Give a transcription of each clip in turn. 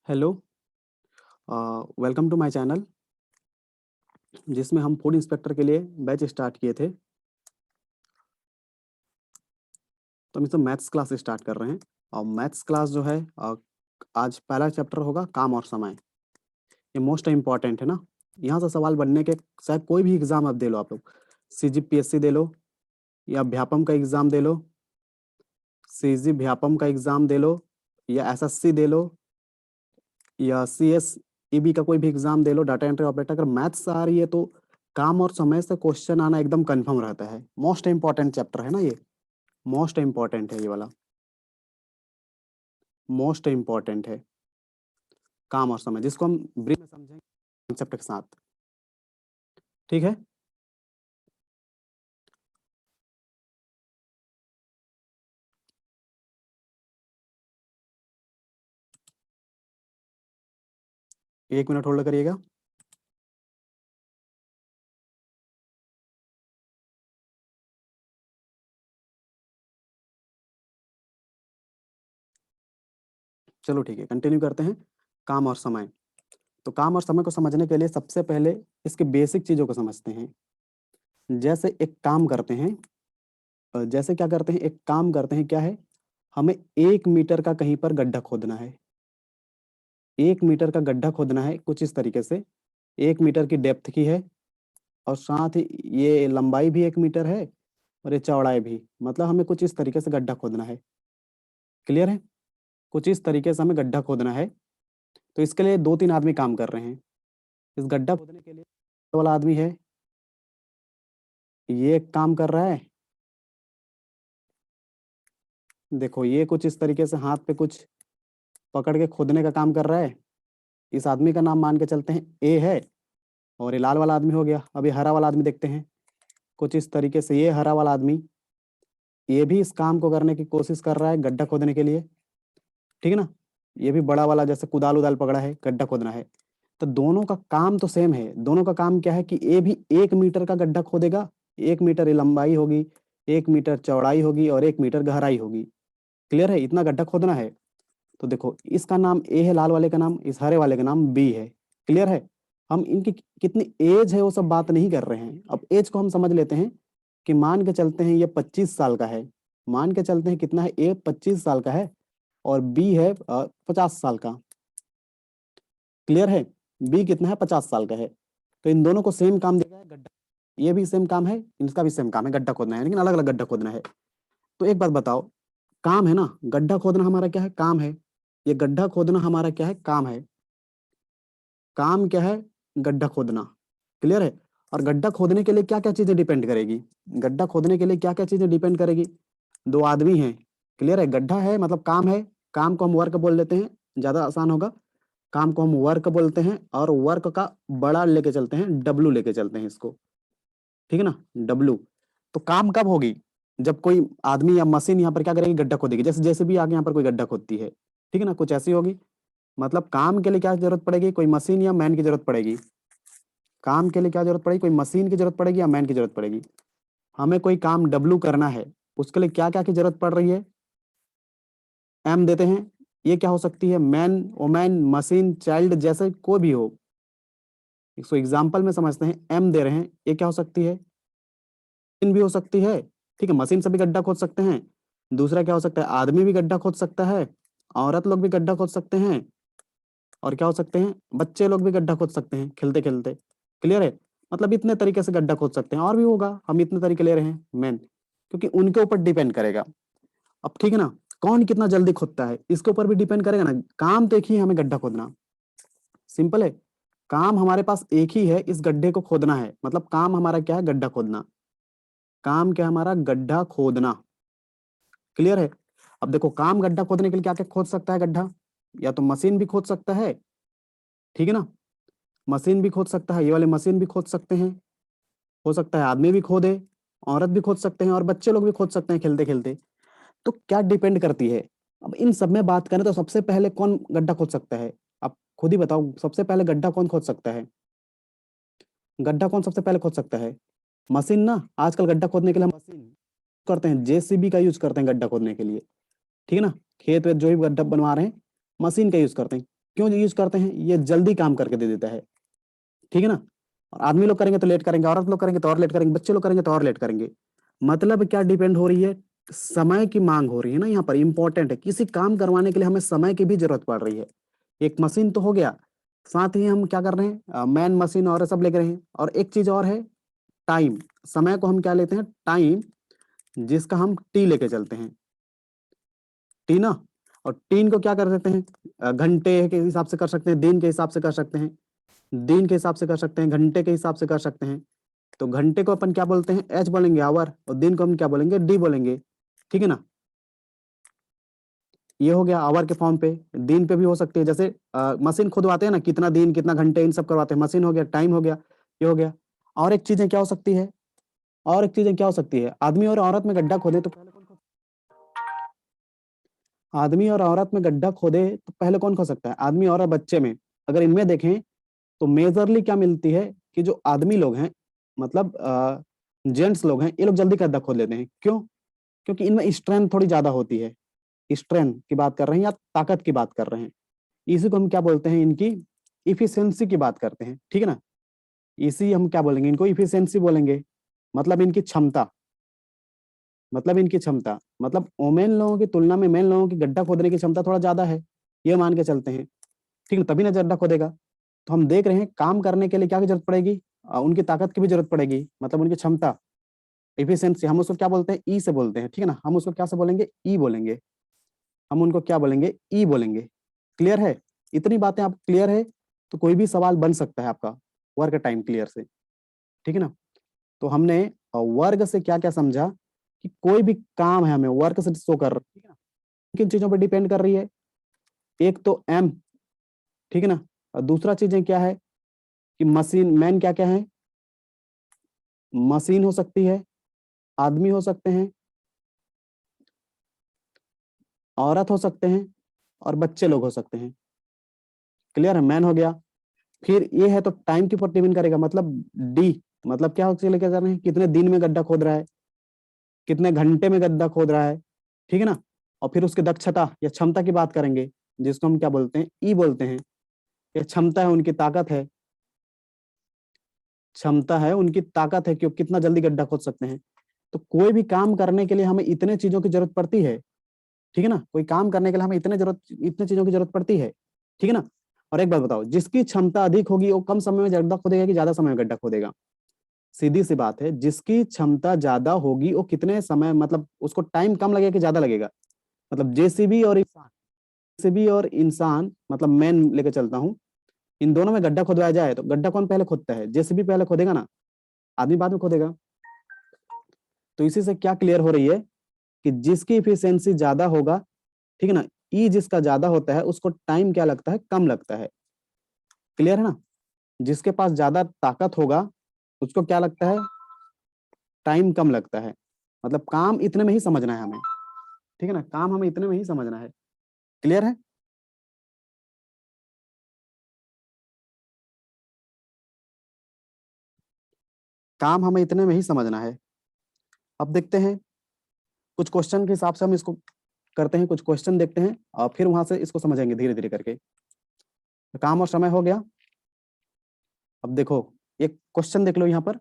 Hello. Welcome to my channel जिसमें हम food inspector के लिए बैच स्टार्ट किए थे। तो हम इसमें मैथ्स क्लास स्टार्ट कर रहे हैं और मैथ्स क्लास जो है आज पहला चैप्टर होगा काम और समय। ये मोस्ट इम्पॉर्टेंट है ना। यहाँ से सवाल बनने के चाहे कोई भी एग्जाम आप दे लो, आप लोग CGPSC दे लो या व्यापम का एग्जाम दे लो, CG व्यापम का एग्जाम दे लो या SSC दे लो या CSEB का कोई भी एग्जाम दे लो, डाटा एंट्री ऑपरेटर। अगर मैथ्स आ रही है तो काम और समय से क्वेश्चन आना एकदम कंफर्म रहता है। मोस्ट इंपॉर्टेंट चैप्टर है ना ये, मोस्ट इंपॉर्टेंट है ये वाला, मोस्ट इंपॉर्टेंट है काम और समय, जिसको हम ब्रीफ में समझेंगे कॉन्सेप्ट के साथ। ठीक है, एक मिनट होल्ड करिएगा। चलो ठीक है, कंटिन्यू करते हैं। काम और समय। तो काम और समय को समझने के लिए सबसे पहले इसके बेसिक चीजों को समझते हैं। जैसे एक काम करते हैं, जैसे क्या करते हैं, एक काम करते हैं, क्या है, हमें 1 मीटर का कहीं पर गड्ढा खोदना है। 1 मीटर का गड्ढा खोदना है कुछ इस तरीके से। 1 मीटर की डेप्थ की है और साथ ही ये लंबाई भी 1 मीटर है और ये चौड़ाई भी, मतलब हमें कुछ इस तरीके से गड्ढा खोदना है। क्लियर है, कुछ इस तरीके से हमें गड्ढा खोदना है। तो इसके लिए 2-3 आदमी काम कर रहे हैं। इस गड्ढा खोदने के लिए वाला आदमी है, ये एक काम कर रहा है। देखो ये कुछ इस तरीके से हाथ पे कुछ पकड़ के खोदने का काम कर रहा है। इस आदमी का नाम मान के चलते हैं ए है। और ये लाल वाला आदमी हो गया। अब ये हरा वाला आदमी देखते हैं। कुछ इस तरीके से ये हरा वाला आदमी, ये भी इस काम को करने की कोशिश कर रहा है गड्ढा खोदने के लिए। ठीक है ना। ये भी बड़ा वाला जैसे कुदाल उदाल पकड़ा है, गड्ढा खोदना है। तो दोनों का काम तो सेम है। दोनों का काम क्या है कि ये भी 1 मीटर का गड्ढा खोदेगा। 1 मीटर ये लंबाई होगी, 1 मीटर चौड़ाई होगी और 1 मीटर गहराई होगी। क्लियर है, इतना गड्ढा खोदना है। तो देखो इसका नाम ए है, लाल वाले का नाम, इस हरे वाले का नाम बी है। क्लियर है। हम इनकी कितनी एज है वो सब बात नहीं कर रहे हैं। अब एज को हम समझ लेते हैं कि मान के चलते हैं ये 25 साल का है। मान के चलते हैं कितना है, ए 25 साल का है और बी है 50 साल का। क्लियर है, बी कितना है, 50 साल का है। तो इन दोनों को सेम काम दिया है गड्ढा। ये भी सेम काम है, इनका भी सेम काम है, गड्ढा खोदना है, लेकिन अलग अलग गड्ढा खोदना है। तो एक बात बताओ, काम है ना, गड्ढा खोदना हमारा क्या है, काम है। ये गड्ढा खोदना हमारा क्या है, काम है। काम क्या है, गड्ढा खोदना। क्लियर है। और गड्ढा खोदने के लिए क्या क्या चीजें डिपेंड करेगी, गड्ढा खोदने के लिए क्या क्या चीजें डिपेंड करेगी। 2 आदमी हैं। क्लियर है, गड्ढा है मतलब काम है। काम को हम वर्क बोल देते हैं, ज्यादा आसान होगा। काम को हम वर्क बोलते हैं और वर्क का बड़ा लेके चलते हैं, डब्लू लेके चलते हैं इसको। ठीक है ना, डब्लू। तो काम कब होगी, जब कोई आदमी या मशीन यहाँ पर क्या करेगी, गड्ढा खोदेगी। जैसे जैसे भी आगे यहाँ पर कोई गड्ढा खोदती है, ठीक है ना, कुछ ऐसी होगी। मतलब काम के लिए क्या जरूरत पड़ेगी, कोई मशीन या मैन की जरूरत पड़ेगी। काम के लिए क्या जरूरत पड़ेगी, कोई मशीन की जरूरत पड़ेगी या मैन की जरूरत पड़ेगी। हमें कोई काम डब्लू करना है, उसके लिए क्या क्या की जरूरत पड़ रही है, एम देते हैं। ये क्या हो सकती है, मैन, वोमैन, मशीन, चाइल्ड, जैसे कोई भी हो। इसको एग्जाम्पल में समझते हैं, एम दे रहे हैं, ये क्या हो सकती है, मशीन भी हो सकती है। ठीक है, मशीन से भी गड्ढा खोद सकते हैं। दूसरा क्या हो सकता है, आदमी भी गड्ढा खोद सकता है, औरत लोग भी गड्ढा खोद सकते हैं, और क्या हो सकते हैं, बच्चे लोग भी गड्ढा खोद सकते हैं खेलते खेलते। क्लियर है। मतलब इतने तरीके से गड्ढा खोद सकते हैं, और भी होगा, हम इतने तरीके ले रहे हैं मेन, क्योंकि उनके ऊपर डिपेंड करेगा। अब ठीक है ना, कौन कितना जल्दी खोदता है इसके ऊपर भी डिपेंड करेगा ना। काम तो एक ही है, हमें गड्ढा खोदना। सिंपल है, काम हमारे पास एक ही है, इस गड्ढे को खोदना है। मतलब काम हमारा क्या है, गड्ढा खोदना। काम क्या है हमारा, गड्ढा खोदना। क्लियर है। अब देखो काम गड्ढा खोदने के लिए क्या क्या खोद सकता है गड्ढा, या तो मशीन भी खोद सकता है। ठीक है ना, मशीन भी खोद सकता है, ये वाले मशीन भी खोद सकते हैं। हो सकता है आदमी भी खोदे, औरत भी खोद सकते हैं और बच्चे लोग भी खोद सकते हैं खेलते खेलते। तो क्या डिपेंड करती है। अब इन सब में बात करें तो सबसे पहले कौन गड्ढा खोद सकता है, आप खुद ही बताओ, सबसे पहले गड्ढा कौन खोद सकता है। गड्ढा कौन सबसे पहले खोद सकता है, मशीन ना। आजकल गड्ढा खोदने के लिए हम मशीन करते हैं, JCB का यूज करते हैं गड्ढा खोदने के लिए। ठीक है ना, खेत वेत जो भी गड्ढा बनवा रहे हैं, मशीन का यूज करते हैं। क्यों यूज करते हैं? ये जल्दी काम करके दे देता है, ठीक है ना। और आदमी लोग करेंगे तो लेट करेंगे, औरत लोग करेंगे तो और लेट करेंगे, बच्चे लोग करेंगे तो और लेट करेंगे। मतलब क्या डिपेंड हो रही है? समय की मांग हो रही है ना, यहाँ पर इंपॉर्टेंट है। किसी काम करवाने के लिए हमें समय की भी जरूरत पड़ रही है। एक मशीन तो हो गया, साथ ही हम क्या कर रहे हैं, मैन मशीन और सब लेके रहे हैं। और एक चीज और है, टाइम। समय को हम क्या लेते हैं? टाइम, जिसका हम टी लेके चलते हैं, टी ना। और टीन को क्या कर देते हैं? घंटे के हिसाब से कर सकते हैं, दिन के हिसाब से कर सकते हैं, दिन के हिसाब से कर सकते हैं, घंटे के हिसाब से कर सकते हैं। तो घंटे को अपन क्या बोलते हैं? एच बोलेंगे, आवर। और दिन को हम क्या बोलेंगे? डी बोलेंगे, ठीक है ना। ये हो गया आवर के फॉर्म पे। दिन पे भी हो सकती है, जैसे मशीन खुदवाते हैं ना, कितना दिन कितना घंटे इन सब करवाते हैं, मशीन हो गया, टाइम हो गया, ये हो गया। और एक चीजें क्या हो सकती है? और एक चीजें क्या हो सकती है? आदमी और औरत में गड्ढा खोदे तो पहले कौन खोद आदमी और औरत में गड्ढा खोदे तो पहले कौन खोद सकता है? आदमी और बच्चे में। अगर इनमें देखें तो मेजरली क्या मिलती है कि जो आदमी लोग हैं, मतलब जेंट्स लोग हैं, ये लोग जल्दी गड्ढा खोद लेते हैं। क्यों? क्योंकि इनमें स्ट्रेंथ थोड़ी ज्यादा होती है। स्ट्रेंथ की बात कर रहे हैं या ताकत की बात कर रहे हैं? इसी को हम क्या बोलते हैं? इनकी इफिशियंसी की बात करते हैं, ठीक है ना। इसी हम क्या बोलेंगे? इनको इफिशियंसी बोलेंगे। मतलब इनकी क्षमता, मतलब इनकी क्षमता, मतलब वोमेन लोगों की तुलना में मेन लोगों की गड्ढा खोदने की क्षमता थोड़ा ज्यादा है, ये मान के चलते हैं, ठीक है। तभी ना गड्ढा खोदेगा। तो हम देख रहे हैं काम करने के लिए क्या की जरूरत पड़ेगी? उनकी ताकत की भी जरूरत पड़ेगी, मतलब उनकी क्षमता, इफिशियंसी। हम उसको क्या बोलते हैं? ई से बोलते हैं, ठीक है ना। हम उसको क्या से बोलेंगे? ई बोलेंगे। हम उनको क्या बोलेंगे? ई बोलेंगे। क्लियर है? इतनी बातें आप क्लियर है तो कोई भी सवाल बन सकता है आपका वर्क टाइम क्लियर से, ठीक है ना। तो हमने वर्ग से क्या क्या समझा कि कोई भी काम है हमें वर्क से शो कर रहा है, ठीक है ना। किन चीजों पर डिपेंड कर रही है? एक तो एम, ठीक है ना। और दूसरा चीजें क्या है कि मशीन, मैन क्या क्या है? मशीन हो सकती है, आदमी हो सकते हैं, औरत हो सकते हैं, और बच्चे लोग हो सकते हैं। क्लियर है? मैन हो गया। फिर ये है तो टाइम के ऊपर डिपेंड करेगा, मतलब डी, मतलब क्या होकर लेके जा रहे हैं? कितने दिन में गड्ढा खोद रहा है, कितने घंटे में गड्ढा खोद रहा है, ठीक है ना। और फिर उसकी दक्षता या क्षमता की बात करेंगे, जिसको हम क्या बोलते हैं? ई बोलते हैं। ये क्षमता है, उनकी ताकत है, क्षमता है, उनकी ताकत है कि वो कितना जल्दी गड्ढा खोद सकते हैं। तो कोई भी काम करने के लिए हमें इतने चीजों की जरूरत पड़ती है, ठीक है ना। कोई काम करने के लिए हमें इतने चीजों की जरूरत पड़ती है, ठीक है ना। और एक बात बताओ, जिसकी क्षमता अधिक होगी वो कम समय में गड्ढा खोदेगा कि ज्यादा समय में गड्ढा खोदेगा? सीधी सी बात है, जिसकी क्षमता ज्यादा होगी वो कितने समय, मतलब उसको टाइम कम लगेगा कि ज्यादा लगेगा? मतलब जेसीबी और इंसान, मतलब मैन लेके चलता हूँ, इन दोनों में गड्ढा खोदवाया जाए तो गड्ढा कौन पहले खोदता है? जेसीबी पहले खोदेगा ना, आदमी बाद में खोदेगा। तो इसी से क्या क्लियर हो रही है कि जिसकी इफिशियंसी ज्यादा होगा, ठीक है ना, ई जिसका ज्यादा होता है उसको टाइम क्या लगता है? कम लगता है। क्लियर है ना। जिसके पास ज्यादा ताकत होगा उसको क्या लगता है? टाइम कम लगता है। मतलब काम इतने में ही समझना है हमें, ठीक है ना। काम हमें इतने में ही समझना है। क्लियर है? काम हमें इतने में ही समझना है। अब देखते हैं कुछ क्वेश्चन के हिसाब से हम इसको करते हैं, कुछ क्वेश्चन देखते हैं और फिर वहां से इसको समझेंगे धीरे धीरे करके। तो काम और समय हो गया। अब देखो एक क्वेश्चन देख लो यहाँ पर।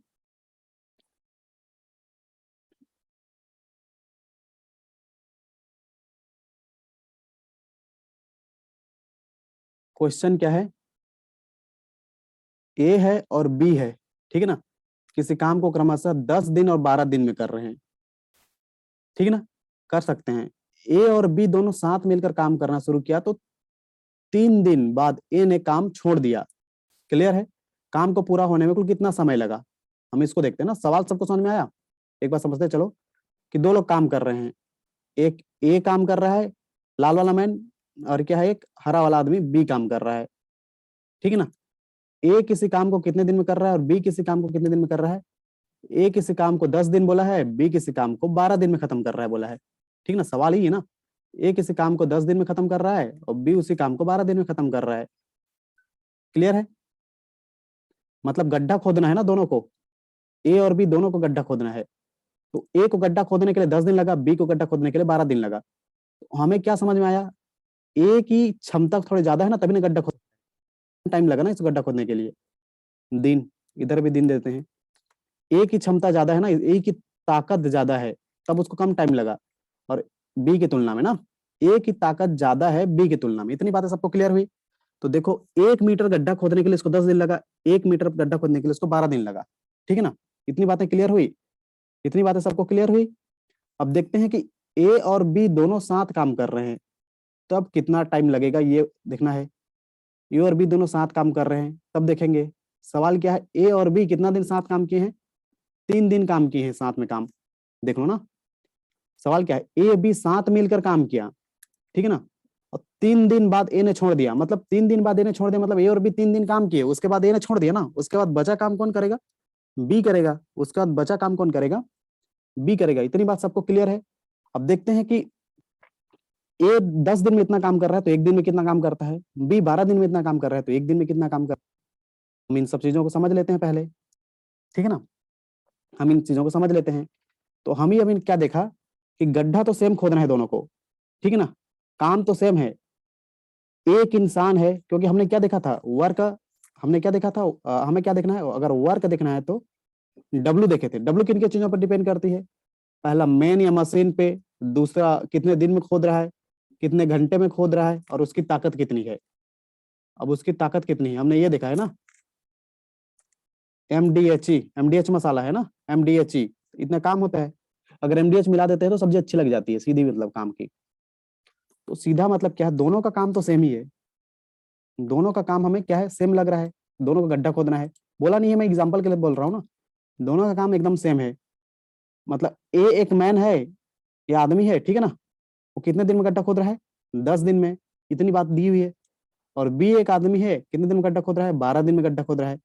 क्वेश्चन क्या है? ए है और बी है, ठीक है ना। किसी काम को क्रमशः 10 दिन और 12 दिन में कर रहे हैं, ठीक है ना। कर सकते हैं। ए और बी दोनों साथ मिलकर काम करना शुरू किया तो 3 दिन बाद ए ने काम छोड़ दिया। क्लियर है? काम को पूरा होने में कुल कितना समय लगा? हम इसको देखते हैं ना। सवाल सबको समझ में आया? एक बार समझते चलो कि दो लोग काम कर रहे हैं। एक ए काम कर रहा है, लाल वाला मैन, और क्या है, एक हरा वाला आदमी बी काम कर रहा है, ठीक है ना। ए किसी काम को कितने दिन में कर रहा है और बी किसी काम को कितने दिन में कर रहा है? ए किसी काम को 10 दिन बोला है, बी किसी काम को 12 दिन में खत्म कर रहा है बोला है, ठीक ना। सवाल ही है ना। ए किसी काम को 10 दिन में खत्म कर रहा है और बी उसी काम को 12 दिन में खत्म कर रहा है। क्लियर है? मतलब गड्ढा खोदना है ना दोनों को, ए और बी दोनों को गड्ढा खोदना है। तो ए को गड्ढा खोदने के लिए 10 दिन लगा, बी को गड्ढा खोदने के लिए 12 दिन लगा। तो हमें क्या समझ में आया? ए की क्षमता थोड़ी ज्यादा है ना, तभी ना गड्ढा खोद, टाइम लगा ना इस गड्ढा खोदने के लिए, दिन, इधर भी दिन देते हैं। ए की क्षमता ज्यादा है ना, ए की ताकत ज्यादा है, तब उसको कम टाइम लगा, और बी की तुलना में ना, ए की ताकत ज्यादा है बी की तुलना में। इतनी बातें सबको क्लियर हुई? तो देखो 1 मीटर गड्ढा खोदने के लिए इसको 10 दिन लगा, 1 मीटर गड्ढा खोदने के लिए इसको 12 दिन लगा, ठीक है ना। इतनी बातें क्लियर हुई? इतनी बातें सबको क्लियर हुई? अब देखते हैं कि ए और बी दोनों साथ काम कर रहे हैं, तो अब कितना टाइम लगेगा ये देखना है। ए और बी दोनों साथ काम कर रहे हैं, तब देखेंगे। सवाल क्या है, ए और बी कितना दिन साथ काम किए हैं? 3 दिन काम किए हैं साथ में काम, देख लो ना। सवाल क्या है, ए बी साथ मिलकर काम किया, ठीक है ना, और 3 दिन बाद ए ने छोड़ दिया, मतलब 3 दिन बाद ए ने छोड़ दिया, मतलब ए और बी 3 दिन काम किए, उसके बाद ए ने छोड़ दिया ना, उसके बाद बचा काम कौन करेगा? बी करेगा। उसके बाद बचा काम कौन करेगा? बी करेगा। इतनी बात सबको क्लियर है? अब देखते हैं कि ए 10 दिन में इतना काम कर रहा है, तो 1 दिन में कितना काम करता है? बी 12 दिन में इतना काम कर रहा है, तो 1 दिन में कितना काम करता है? हम इन सब चीजों को समझ लेते हैं पहले, ठीक है ना। हम इन चीजों को समझ लेते हैं। तो हम ही अभी क्या देखा कि गड्ढा तो सेम खोदना है दोनों को, ठीक है ना, काम तो सेम है। एक इंसान है, क्योंकि हमने क्या देखा था, वर्क, हमने क्या देखा था, हमें क्या देखना है, अगर वर्क देखना है तो डब्ल्यू देखे थे। डब्ल्यू किन किन चीजों पर डिपेंड करती है? पहला मैन या मशीन पे, दूसरा कितने दिन में खोद रहा है, कितने घंटे में खोद रहा है, और उसकी ताकत कितनी है। अब उसकी ताकत कितनी है हमने ये देखा है ना, एमडीएचई, एमडीएच मसाला है ना, एमडीएचई, इतना काम होता है। अगर एमडीएच मिला देते हैं तो सब्जी अच्छी लग जाती है, सीधी मतलब काम की। तो सीधा मतलब क्या है, दोनों का काम तो सेम ही है, दोनों का काम हमें क्या है, सेम लग रहा है, दोनों का गड्ढा खोदना है। बोला नहीं है, मैं एग्जाम्पल के लिए बोल रहा हूँ ना, दोनों का काम एकदम सेम है। मतलब ए एक मैन है, ये आदमी है, ठीक है ना, वो कितने दिन में गड्ढा खोद रहा है? 10 दिन में, इतनी बात दी हुई है। और बी एक आदमी है, कितने दिन में गड्ढा खोद रहा है? 12 दिन में गड्ढा खोद रहा है।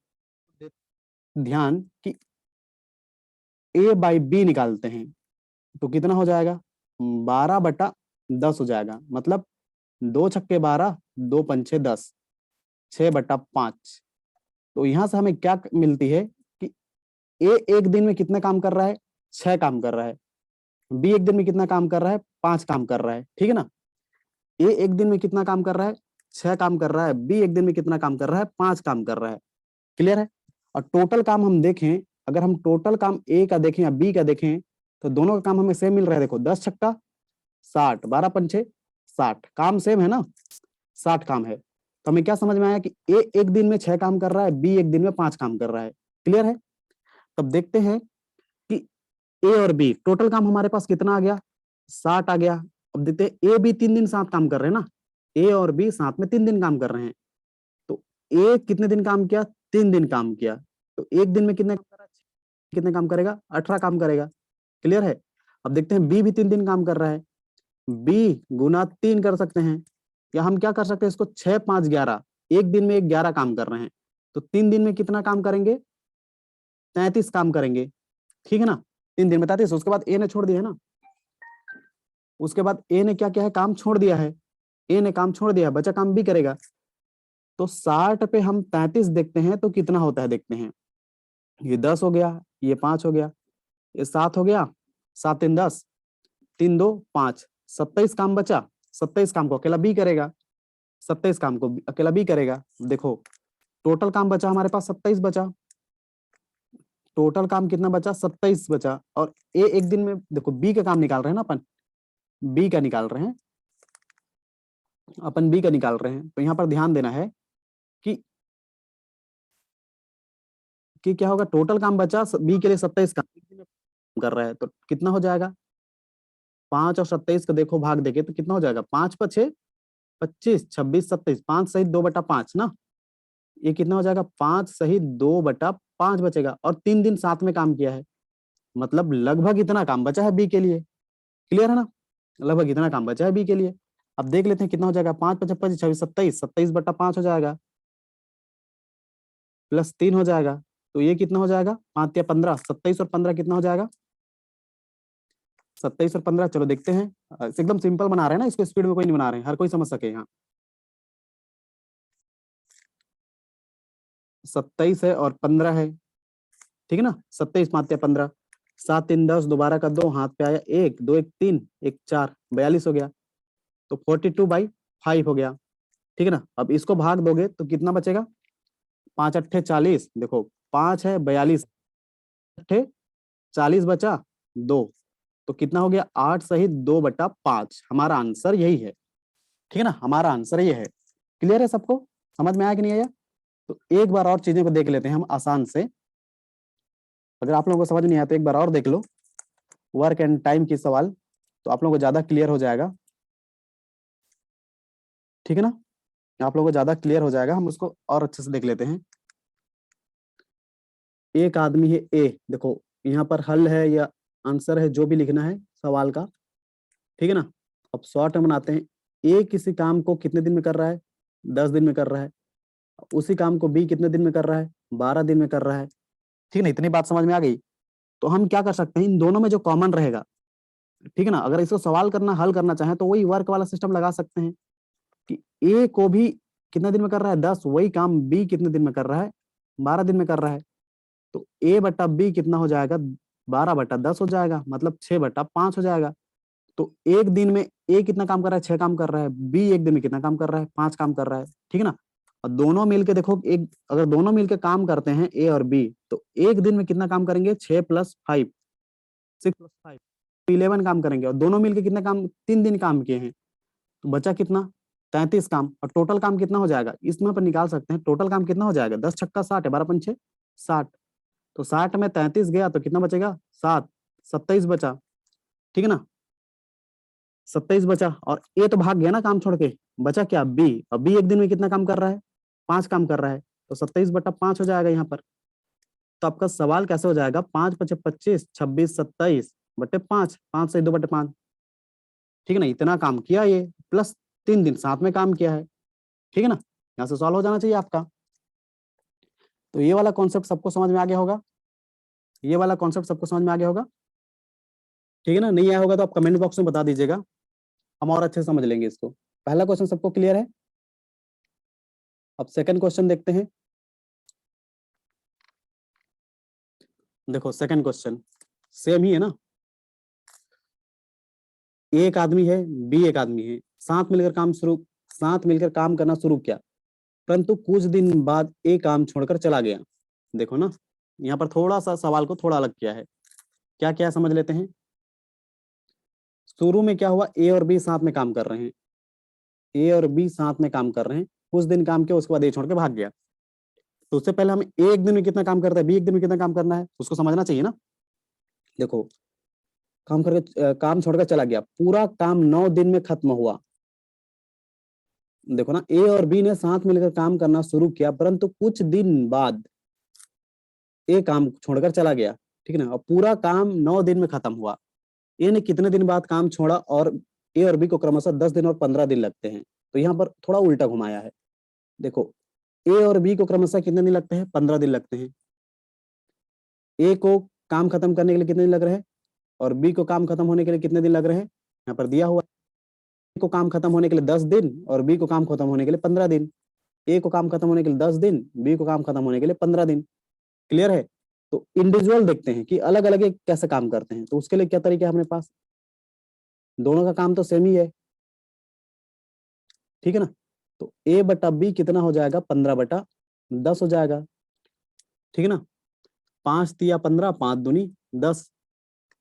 ध्यान कि ए बाई बी निकालते हैं तो कितना हो जाएगा? 12/10 हो जाएगा, मतलब 2 छक्के 12, 2 पंचे 10, 6/5। तो यहां से हमें क्या मिलती है कि ए एक दिन में कितना काम कर रहा है? 6 काम कर रहा है। बी एक दिन में कितना काम कर रहा है? 5 काम कर रहा है, ठीक है ना। ए एक दिन में कितना काम कर रहा है? 6 काम कर रहा है। बी एक दिन में कितना काम कर रहा है? 5 काम कर रहा है। क्लियर है? और टोटल काम हम देखें, अगर हम टोटल काम ए का देखें या बी का देखें, तो दोनों का काम हमें सेम मिल रहा है। देखो 10 छक्का 60, 12 पंचे 60, काम सेम है ना, 60 काम है। तो हमें क्या समझ में आया कि ए एक दिन में 6 काम कर रहा है, बी एक दिन में 5 काम कर रहा है। क्लियर है? तब देखते हैं कि ए और बी टोटल काम हमारे पास कितना आ गया? 60 आ गया। अब देखते हैं ए बी 3 दिन साथ काम कर रहे हैं ना, ए और बी साथ में 3 दिन काम कर रहे हैं। तो ए कितने दिन काम किया? 3 दिन काम किया। तो एक दिन में कितने काम कर रहा है? कितने काम करेगा? 18 काम करेगा। क्लियर है? अब देखते हैं बी भी 3 दिन काम कर रहा है, बी गुना 3 कर सकते हैं, या हम क्या कर सकते हैं इसको, 6 5 11, एक दिन में 11 काम कर रहे हैं, तो 3 दिन में कितना काम करेंगे? 33 काम करेंगे, ठीक है ना। 3 दिन में 33। उसके बाद ए ने छोड़ दिया है ना, उसके बाद ए ने क्या किया है, काम छोड़ दिया है, ए ने काम छोड़ दिया, बचा काम बी करेगा। तो 60 पे हम 33 देखते हैं तो कितना होता है देखते हैं। ये 10 हो गया, ये 5 हो गया, ये 7 हो गया, 7 3 10, 3 2 5, 27 काम बचा। 27 काम को अकेला बी करेगा, 27 काम को अकेला बी करेगा। देखो टोटल काम बचा हमारे पास 27 बचा, टोटल काम कितना बचा? 27 बचा। और ए एक दिन में, देखो बी का काम निकाल रहे हैं ना अपन, बी का निकाल रहे हैं, अपन बी का निकाल रहे हैं। तो यहाँ पर ध्यान देना है कि क्या होगा, टोटल काम बचा बी के लिए 27 काम कर रहा है, तो कितना हो जाएगा? 5 और 27 को देखो भाग देके तो कितना हो जाएगा? 5 5 6 25, 26 27, 5 सहित 2/5 ना, ये कितना हो जाएगा? 5 सहित 2/5 बचेगा। और 3 दिन साथ में काम किया है, मतलब लगभग इतना काम बचा है बी के लिए। क्लियर है ना? लगभग इतना काम बचा है बी के लिए। अब देख लेते हैं कितना हो जाएगा। 5 5 25 26 27, 27/5 हो जाएगा, +3 हो जाएगा। तो ये कितना हो जाएगा? 5 या 15, 27 और 15 कितना हो जाएगा? 27 और 15, चलो देखते हैं। एकदम सिंपल बना रहे हैं ना, इसको स्पीड में कोई नहीं बना रहे हैं, हर कोई समझ सके यहाँ। 27 है और 15 है, ठीक है ना। 27 5 या 15, 7 3 10, दोबारा का 2, हाथ पे आया 1 2 1 3 1 4, 42 हो गया। तो 42/5 5 हो गया, ठीक है ना। अब इसको भाग दोगे तो कितना बचेगा, 5 अट्ठे 40, देखो 5 है 42, अट्ठे 40 बचा 2, तो कितना हो गया 8 सही 2/5। हमारा आंसर यही है, ठीक है ना, हमारा आंसर ये है। क्लियर है सबको, समझ में आया कि नहीं आया? तो एक बार और चीजों को देख लेते हैं हम आसान से। अगर आप लोगों को समझ नहीं आया तो एक बार और देख लो वर्क एंड टाइम की सवाल, तो आप लोगों को ज्यादा क्लियर हो जाएगा, ठीक है ना, आप लोगों को ज्यादा क्लियर हो जाएगा। हम उसको और अच्छे से देख लेते हैं। एक आदमी है ए, देखो यहाँ पर हल है या आंसर है जो भी लिखना है सवाल का, ठीक है ना। अब शॉर्ट में बनाते हैं। ए किसी काम को कितने दिन में कर रहा है, 10 दिन में कर रहा है। उसी काम को बी कितने दिन में कर रहा है, 12 दिन में कर रहा है, ठीक है ना। इतनी बात समझ में आ गई। तो हम क्या कर सकते हैं, इन दोनों में जो कॉमन रहेगा, ठीक है ना, अगर इसको सवाल करना हल करना चाहें तो वही वर्क वाला सिस्टम लगा सकते हैं कि ए को भी कितने दिन में कर रहा है 10, वही काम बी कितने दिन में कर रहा है, 12 दिन में कर रहा है। तो ए बटा बी कितना हो जाएगा, 12/10 हो जाएगा, मतलब 6/5 हो जाएगा। तो एक दिन में ए कितना काम कर रहा है, 6 काम कर रहा है, बी एक दिन में कितना काम कर रहा है, 5 काम कर रहा है, ठीक है ना। और दोनों मिलके देखो, एक अगर दोनों मिलके काम करते हैं ए और बी, तो एक दिन में कितना काम करेंगे, 6 + 5, 6 + 5 11 काम करेंगे। और दोनों मिलके कितना काम, 3 दिन काम किए हैं, तो बचा कितना, 33 काम। और टोटल काम कितना हो जाएगा, इसमें पर निकाल सकते हैं टोटल काम कितना हो जाएगा, 10 छक्का 60 है, 12 पंचे 60। तो 60 में 33 गया तो कितना बचेगा, 7, 27 बचा, ठीक है ना, 27 बचा। और ए तो भाग गया ना काम छोड़ के, बचा क्या, बी। अब बी एक दिन में कितना काम कर रहा है, 5 काम कर रहा है, तो 27/5 हो जाएगा यहाँ पर। तो आपका सवाल कैसे हो जाएगा, 5 × 5 = 25, 26 27/5, 5 से 2/5, ठीक है ना। इतना काम किया ये, प्लस 3 दिन साथ में काम किया है, ठीक है ना। यहाँ से सॉल्व हो जाना चाहिए आपका। तो ये वाला कॉन्सेप्ट सबको समझ में आ गया होगा, ये वाला कॉन्सेप्ट सबको समझ में आ गया होगा, ठीक है ना। नहीं आया होगा तो आप कमेंट बॉक्स में बता दीजिएगा, हम और अच्छे से समझ लेंगे इसको। पहला क्वेश्चन सबको क्लियर है। अब सेकंड क्वेश्चन देखते हैं। देखो सेकंड क्वेश्चन सेम ही है ना, एक आदमी है बी एक आदमी है, साथ मिलकर काम करना शुरू किया, परंतु कुछ दिन बाद ए काम छोड़कर चला गया। देखो ना, यहाँ पर थोड़ा सा सवाल को थोड़ा अलग किया है। क्या क्या समझ लेते हैं। शुरू में क्या हुआ, ए और बी साथ में काम कर रहे हैं, ए और बी साथ में काम कर रहे हैं, कुछ दिन काम किया, उसके बाद ए छोड़ के भाग गया। तो उससे पहले हमें ए एक दिन में कितना काम करता है, बी एक दिन में कितना काम करना है, उसको समझना चाहिए ना। देखो काम छोड़कर चला गया, पूरा काम 9 दिन में खत्म हुआ। देखो ना, ए और बी ने साथ मिलकर काम करना शुरू किया, परंतु कुछ दिन बाद ए काम छोड़कर चला गया, ठीक है ना। और पूरा काम 9 दिन में खत्म हुआ। ए ने कितने दिन बाद काम छोड़ा, और ए और बी को क्रमशः 10 दिन और 15 दिन लगते हैं। तो यहाँ पर थोड़ा उल्टा घुमाया है। देखो ए और बी को क्रमशः कितने दिन लगते हैं, 15 दिन लगते हैं। ए को काम खत्म करने के लिए कितने दिन लग रहे हैं, और बी को काम खत्म होने के लिए कितने दिन लग रहे हैं, यहाँ पर दिया हुआ। ए को काम खत्म होने के लिए 10 दिन, और बी को काम खत्म होने के लिए 15 दिन। ए को काम खत्म होने के लिए 10 दिन, बी को काम खत्म होने के लिए 15 दिन। क्लियर है। तो इंडिविजुअल देखते हैं कि अलग अलग कैसे काम करते हैं। तो उसके लिए क्या तरीका है हमारे पास, दोनों का काम तो सेम ही है, ठीक है ना। तो ए बटा बी कितना हो जाएगा, 15/10 हो जाएगा, ठीक है ना। 5 तिया 15, 5 दूनी 10,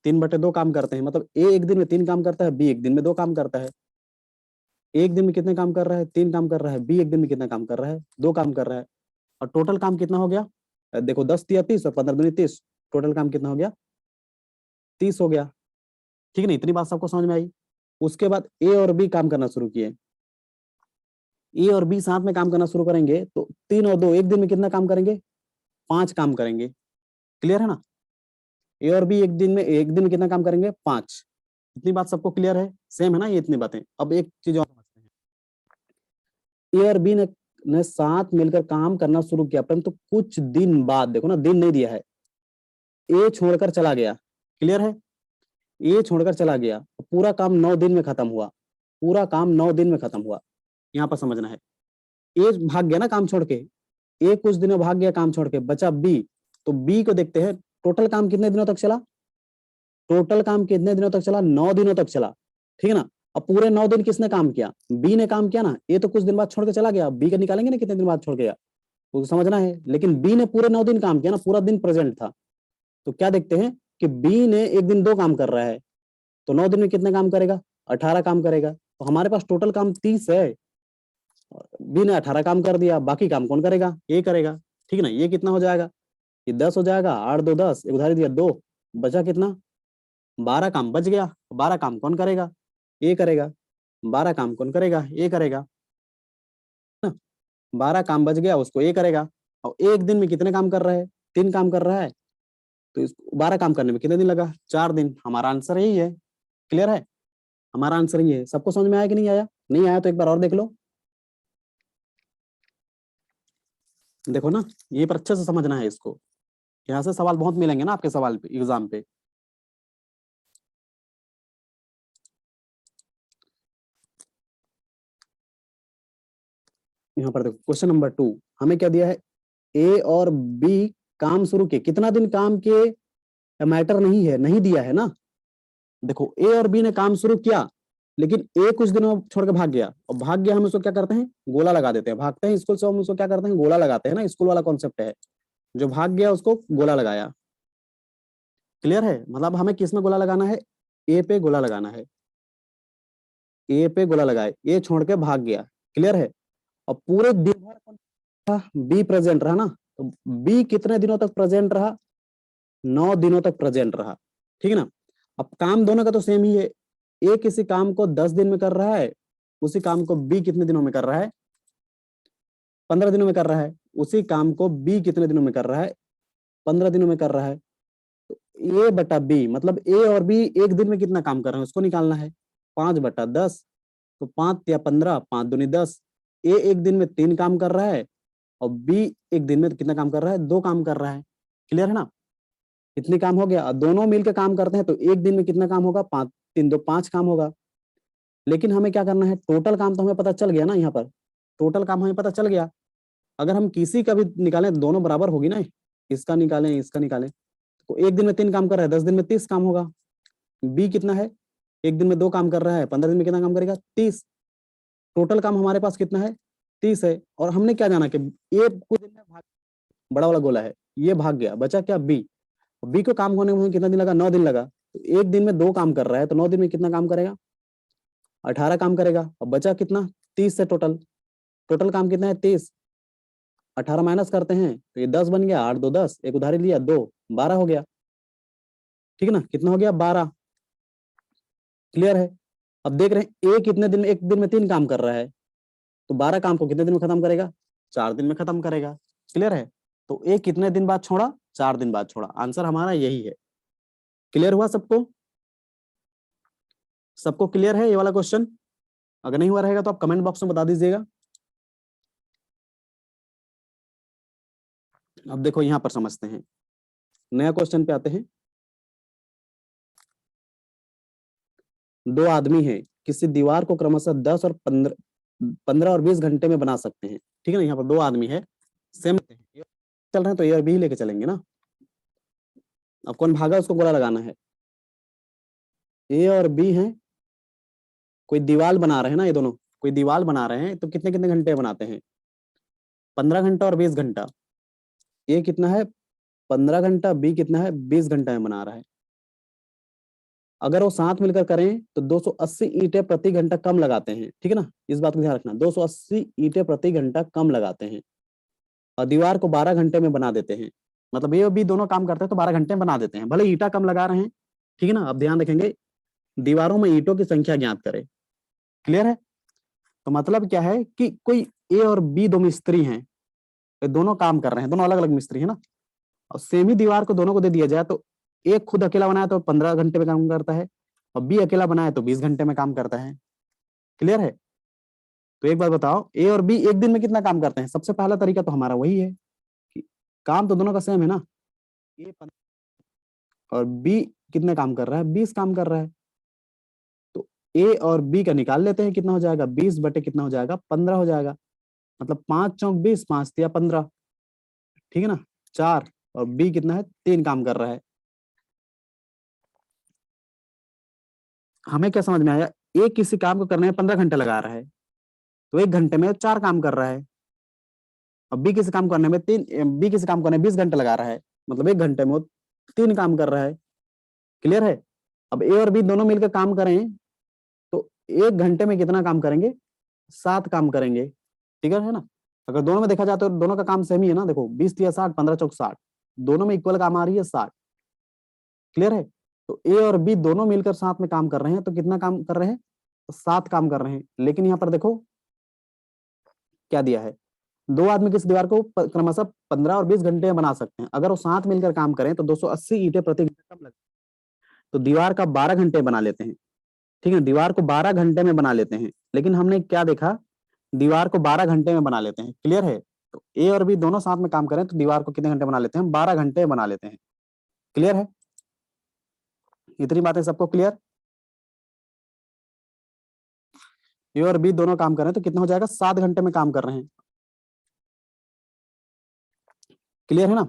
3/2 काम करते हैं। मतलब ए एक दिन में 3 काम करता है, बी एक दिन में 2 काम करता है। एक दिन में कितने काम कर रहा है, 3 काम कर रहा है, बी एक दिन में कितना काम कर रहा है, 2 काम कर रहा है। और टोटल काम कितना हो गया, देखो 10 तिया 30 और 15 दूनी 30, टोटल काम कितना हो गया, 30 हो गया, ठीक है ना। इतनी बात सबको समझ में आई। उसके बाद ए और बी काम करना शुरू किए, ए और बी साथ में काम करना शुरू करेंगे, तो 3 और 2 एक दिन में कितना काम करेंगे, 5 काम करेंगे। क्लियर है ना। ए और बी एक दिन में कितना काम करेंगे, 5। इतनी बात सबको क्लियर है, सेम है ना ये इतनी बातें। अब एक चीज और समझते हैं। ए और बी ने साथ मिलकर काम करना शुरू किया, परंतु कुछ दिन बाद, देखो ना दिन नहीं दिया है, ए छोड़कर चला गया। क्लियर है। ए छोड़कर चला गया, पूरा काम 9 दिन में खत्म हुआ, पूरा काम 9 दिन में खत्म हुआ। यहाँ पर समझना है, ए भाग गया ना काम छोड़ के, ए कुछ दिनों भाग गया काम छोड़ के, बचा बी। तो बी को देखते हैं, टोटल काम कितने दिनों तक चला, टोटल काम कितने दिनों तक चला, 9 दिनों तक चला, ठीक है ना। अब पूरे 9 दिन किसने काम किया? बी ने काम किया ना। ए तो कुछ दिन बाद छोड़ के चला गया, बी का निकालेंगे ना कितने दिन बाद छोड़ गया, वो तो समझना है। लेकिन बी ने पूरे 9 दिन काम किया ना, पूरा दिन प्रेजेंट था। तो क्या देखते हैं कि बी ने एक दिन 2 काम कर रहा है, तो 9 दिन में कितने काम करेगा? 18 काम करेगा। तो हमारे पास टोटल काम 30 है, बी ने 18 काम कर दिया, बाकी काम कौन करेगा? ए करेगा। ठीक है ना। ये कितना हो जाएगा? ये 10 हो जाएगा, 8 2 10, एक उधारी दिया 2, बचा कितना? 12 काम बच गया। 12 काम कौन करेगा? ए करेगा। 12 काम कौन करेगा? ए करेगा ना। 12 काम बच गया, उसको ए करेगा। और एक दिन में कितने काम कर रहा है? 3 काम कर रहा है। तो इस 12 काम करने में कितने दिन लगा? 4 दिन। हमारा आंसर यही है। क्लियर है? हमारा आंसर ये है। सबको समझ में आया कि नहीं आया? नहीं आया तो एक बार और देख लो। देखो ना, ये पर अच्छे से समझना है इसको। यहाँ से सवाल बहुत मिलेंगे ना आपके सवाल पे, एग्जाम पे। यहाँ पर देखो क्वेश्चन नंबर 2, हमें क्या दिया है? ए और बी काम शुरू किए, कितना दिन काम किए मैटर नहीं है, नहीं दिया है ना। देखो ए और बी ने काम शुरू किया, लेकिन ए कुछ दिनों छोड़ के भाग गया, और भाग गया हम उसको क्या करते हैं? गोला लगा देते हैं। भागते हैं स्कूल से, हम उसको क्या करते हैं? गोला लगाते हैं ना। स्कूल वाला कॉन्सेप्ट है, जो भाग गया उसको गोला लगाया। क्लियर है? मतलब हमें किस में गोला लगाना है? ए पे गोला लगाना है। ए पे गोला लगाए, ए छोड़ के भाग गया। क्लियर है? और पूरे दिन भर कौन था? बी प्रेजेंट रहा ना। तो बी कितने दिनों तक प्रेजेंट रहा? 9 दिनों तक प्रेजेंट रहा। ठीक है ना। अब काम दोनों का तो सेम ही है। ए किसी काम को 10 दिन में कर रहा है, उसी काम को बी कितने दिनों में कर रहा है? 15 दिनों में कर रहा है। उसी काम को बी कितने दिनों में कर रहा है? 15 दिनों में कर रहा है। तो ए बटा बी, मतलब ए और बी एक दिन में कितना काम कर रहे हैं उसको निकालना है। 5/10। तो 5 या 15, 5 दूनी 10। ए एक दिन में 3 काम कर रहा है, और बी एक दिन में कितना काम कर रहा है? 2 काम कर रहा है। क्लियर है ना? कितनी काम हो गया? दोनों मिलकर काम करते हैं तो एक दिन में कितना काम होगा? 5 3 2 5 काम होगा। लेकिन हमें क्या करना है? टोटल काम तो हमें पता चल गया ना। यहाँ पर टोटल काम हमें पता चल गया। अगर हम किसी का भी निकालें, दोनों बराबर होगी ना। इसका निकालें, इसका निकालें, तो एक दिन में 3 काम कर रहा है, 10 दिन में 30 काम होगा। बी कितना है? एक दिन में 2 काम कर रहा है, 15 दिन में कितना काम करेगा? 30। टोटल काम हमारे पास कितना है? 30 है। और हमने क्या जाना कि ए कुछ दिन में भाग, बड़ा वाला गोला है, ये भाग गया, बचा क्या? बी। बी को काम होने में कितना दिन लगा? 9 दिन लगा। तो एक दिन में 2 काम कर रहा है, तो 9 दिन में कितना काम करेगा? 18 काम करेगा। और बचा कितना? 30 से टोटल। टोटल काम कितना है? 30। 18 माइनस करते हैं तो ये 10 बन गया। 8 2 10, एक उधारी लिया 2, 12 हो गया। ठीक है ना? कितना हो गया? 12। क्लियर है? अब देख रहे हैं ए कितने दिन में, एक दिन में 3 काम कर रहा है, तो 12 काम को कितने दिन में खत्म करेगा? 4 दिन में खत्म करेगा। क्लियर है? तो ए कितने दिन बाद छोड़ा? 4 दिन बाद छोड़ा। आंसर हमारा यही है। क्लियर हुआ सबको? सबको क्लियर है ये वाला क्वेश्चन? अगर नहीं हुआ रहेगा तो आप कमेंट बॉक्स में बता दीजिएगा। अब देखो यहां पर समझते हैं, नया क्वेश्चन पे आते हैं। 2 आदमी हैं, किसी दीवार को क्रमशः 10 और 15 और 20 घंटे में बना सकते हैं। ठीक है ना? यहाँ पर 2 आदमी है, सेम चल रहे हैं, तो ए और बी लेके चलेंगे ना। अब कौन भागा उसको गोला लगाना है। ए और बी हैं, कोई दीवार बना रहे हैं ना ये दोनों, कोई दीवार बना रहे हैं, तो कितने कितने घंटे बनाते हैं? 15 घंटा और 20 घंटा। ए कितना है? 15 घंटा। बी कितना है? 20 घंटा में बना रहा है। अगर वो साथ मिलकर करें तो 280 ईंटें प्रति घंटा कम लगाते हैं। ठीक है ना? इस बात को ध्यान रखना, 280 ईंटें प्रति घंटा कम लगाते हैं, और दीवार को 12 घंटे में बना देते हैं। मतलब ये भी दोनों काम करते हैं तो 12 घंटे में बना देते हैं, भले ईंटा कम लगा रहे हैं। ठीक है ना? अब ध्यान रखेंगे, दीवारों में ईंटों की संख्या ज्ञात करें। क्लियर है? तो मतलब क्या है कि कोई ए और बी 2 मिस्त्री हैं, ये दोनों काम कर रहे हैं, दोनों अलग अलग मिस्त्री है ना। और सेम ही दीवार को दोनों को दे दिया जाए, तो एक खुद अकेला बनाया तो 15 घंटे में काम करता है, और बी अकेला बनाया तो 20 घंटे में काम करता है। क्लियर है? तो एक बात बताओ, ए और बी एक दिन में कितना काम करते हैं? सबसे पहला तरीका तो हमारा वही है कि काम तो दोनों का सेम है ना। ए 15 और बी कितने काम कर रहा है? 20 काम कर रहा है। तो ए और बी का निकाल लेते हैं, कितना हो जाएगा? 20 बटे कितना हो जाएगा? 15 हो जाएगा। मतलब 5 चौक 20, 5 तिया 15। ठीक है ना? 4। और बी कितना है? 3 काम कर रहा है। हमें क्या समझ में आया? ए किसी काम को करने में 15 घंटे लगा रहा है, तो 1 घंटे में 4 काम कर रहा है। अब बी किसी काम करने में बी किसी काम करने में 20 घंटे लगा रहा है, मतलब 1 घंटे में वो 3 काम कर रहा है। क्लियर है? अब ए और बी दोनों मिलकर काम करें तो 1 घंटे में कितना काम करेंगे? 7 काम करेंगे। ठीक है ना? अगर दोनों में देखा जाए तो दोनों का काम सेम ही है ना। देखो 20 या 60, 15 चौक 60, दोनों में इक्वल काम आ रही है 60। क्लियर है? तो ए और बी दोनों मिलकर साथ में काम कर रहे हैं, तो कितना काम कर रहे हैं? 7 काम कर रहे हैं। लेकिन यहाँ पर देखो क्या दिया है, 2 आदमी किस दीवार को क्रमशः 15 और 20 घंटे में बना सकते हैं। अगर वो साथ मिलकर काम करें तो 280 ईंटें प्रति घंटे कम लगती है, तो दीवार का 12 घंटे बना लेते हैं। ठीक है, दीवार को 12 घंटे में बना लेते हैं। लेकिन हमने क्या देखा, दीवार को 12 घंटे में बना लेते हैं। क्लियर है? तो ए और बी दोनों साथ में काम करें तो दीवार को कितने घंटे बना लेते हैं? 12 घंटे बना लेते हैं। क्लियर है? इतनी बातें सबको क्लियर? ए और बी दोनों काम कर रहे हैं तो कितना हो जाएगा? 7 घंटे में काम कर रहे हैं। क्लियर है ना?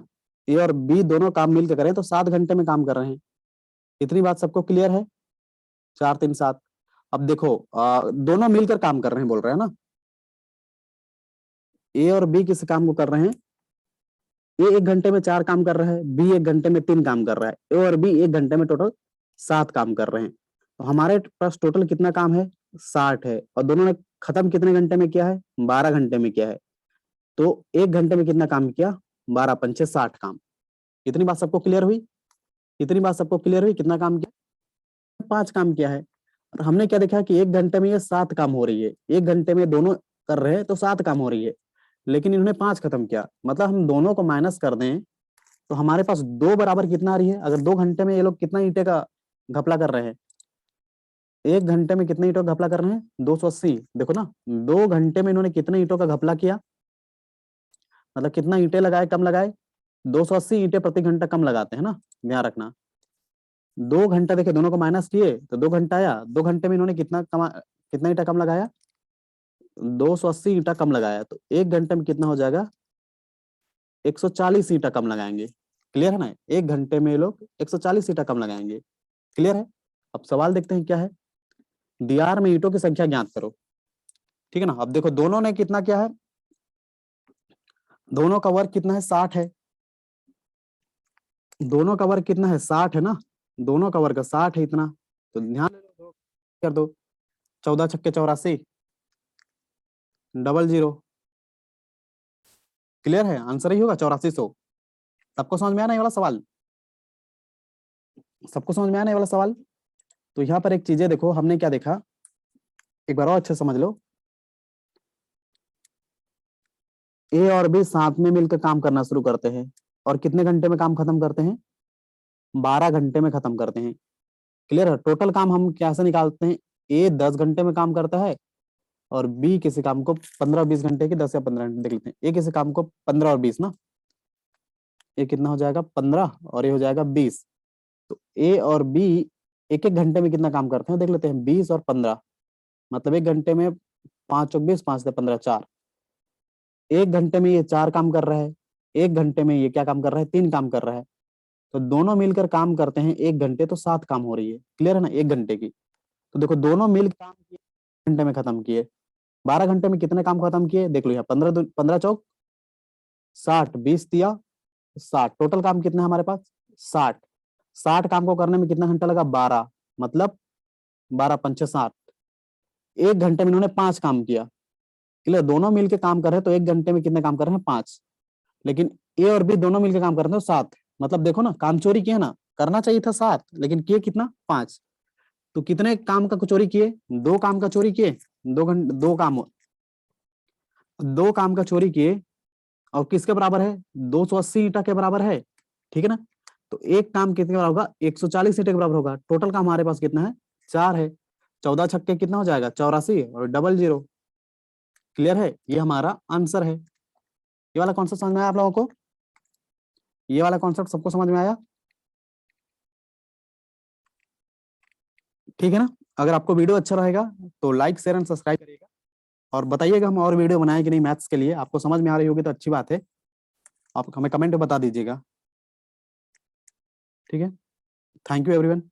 ए और बी दोनों काम मिलकर करें तो 7 घंटे में काम कर रहे हैं। इतनी बात सबको क्लियर है? 4 3 7। अब देखो दोनों मिलकर काम कर रहे हैं बोल रहे हैं ना। ए और बी किस काम को कर रहे हैं? ए 1 घंटे में 4 काम कर रहा है, बी 1 घंटे में 3 काम कर रहा है। ए और बी 1 घंटे में टोटल 7 काम कर रहे हैं। तो हमारे पास टोटल कितना काम है? 60 है। और दोनों ने खत्म कितने घंटे में किया है? 12 घंटे में किया है। तो 1 घंटे में कितना काम किया? 12 पंचे 60 काम। इतनी बात सबको क्लियर हुई? इतनी बात सबको क्लियर हुई? कितना काम किया? 5 काम किया है। और हमने क्या देखा कि 1 घंटे में ये 7 काम हो रही है। 1 घंटे में दोनों कर रहे हैं तो 7 काम हो रही है, लेकिन इन्होंने 5 खत्म किया। मतलब हम दोनों को माइनस कर दें तो हमारे पास 2 बराबर कितना आ रही है? अगर 2 घंटे में ये लोग कितना ईंटे का घपला कर रहे हैं? 1 घंटे में कितने ईंटों का घपला कर रहे हैं? 280। देखो ना, 2 घंटे में इन्होंने कितने ईंटों का घपला किया, मतलब कितना ईंटे लगाए, कम लगाए? 280 ईंटे प्रति घंटा कम लगाते हैं ना, ध्यान रखना। 2 घंटा देखिए दोनों को माइनस किए तो 2 घंटा आया। 2 घंटे में इन्होंने कितना ईंटा कम लगाया? 280 ईंटा कम लगाया। तो 1 घंटे में कितना हो जाएगा? 140 ईंटा कम लगाएंगे। क्लियर है ना? 1 घंटे में ये लोग 140 ईंटा कम लगाएंगे। क्लियर है? अब सवाल देखते हैं क्या है। दीवार में ईंटों की संख्या ज्ञात करो। ठीक है ना? अब देखो दोनों ने कितना किया है, दोनों का वर्ग कितना है? 60 है। दोनों का वर्ग कितना है? 60 है ना। दोनों का वर्ग 60 है इतना, तो ध्यान कर दो। 14 छक्के 84, डबल जीरो। क्लियर है? आंसर ही होगा 8400। सबको समझ में आना ये वाला सवाल? सबको समझ में आना ये वाला सवाल? तो यहाँ पर एक चीजें देखो, हमने क्या देखा, एक बार और अच्छे समझ लो। ए और बी साथ में मिलकर काम करना शुरू करते हैं और कितने घंटे में काम खत्म करते हैं? 12 घंटे में खत्म करते हैं। क्लियर है? टोटल काम हम कैसे निकालते हैं? ए 10 घंटे में काम करता है और बी किसी काम को 15-20 घंटे की, 10 या 15 घंटे देख लेते हैं। ए किसी काम को 15 और 20 ना, ये कितना हो जाएगा? 15 और ये हो जाएगा 20। तो ए और बी एक एक घंटे में कितना काम करते हैं देख लेते हैं। 20 और 15, मतलब 1 घंटे में 5 चौक 20, 5 से 15 4। 1 घंटे में ये 4 काम कर रहा है, 1 घंटे में ये क्या काम कर रहा है? 3 काम कर रहा है। तो दोनों मिलकर काम करते हैं 1 घंटे, तो 7 काम हो रही है। क्लियर है ना? 1 घंटे की। तो देखो दोनों मिलकर काम किए, घंटे में खत्म किए। 12 घंटे में कितने काम खत्म किए देख लो यहाँ। 15 चौक 60, 20 दिया 60, टोटल काम कितना है हमारे पास? 60। 60 काम को करने में कितना घंटा लगा? 12, मतलब 12 पंचे 60। 1 घंटे में इन्होंने 5 काम किया। क्लियर? दोनों मिलकर काम कर रहे हैं तो 1 घंटे में कितने काम कर रहे हैं? 5। लेकिन ए और बी दोनों मिलकर काम कर रहे हैं तो 7। मतलब देखो ना, काम चोरी किए ना, करना चाहिए था 7 लेकिन किए कितना? 5। तो कितने काम का चोरी किए? 2 काम का चोरी किए। 2 काम का चोरी किए और किसके बराबर है? 280 ईंटा के बराबर है। ठीक है ना? तो एक काम कितने के बराबर होगा? 140 ईंटे के बराबर होगा। टोटल काम हमारे पास कितना है? 4 है। 14 छक्के कितना हो जाएगा? 84 और डबल जीरो। क्लियर है? ये हमारा आंसर है। ये वाला कॉन्सेप्ट समझ में आया आप लोगों को? ये वाला कॉन्सेप्ट सबको समझ में आया? ठीक है ना? अगर आपको वीडियो अच्छा रहेगा तो लाइक शेयर एंड सब्सक्राइब करिएगा और बताइएगा हम और वीडियो बनाए कि नहीं मैथ्स के लिए। आपको समझ में आ रही होगी तो अच्छी बात है, आप हमें कमेंट में बता दीजिएगा। ठीक है? Thank you everyone.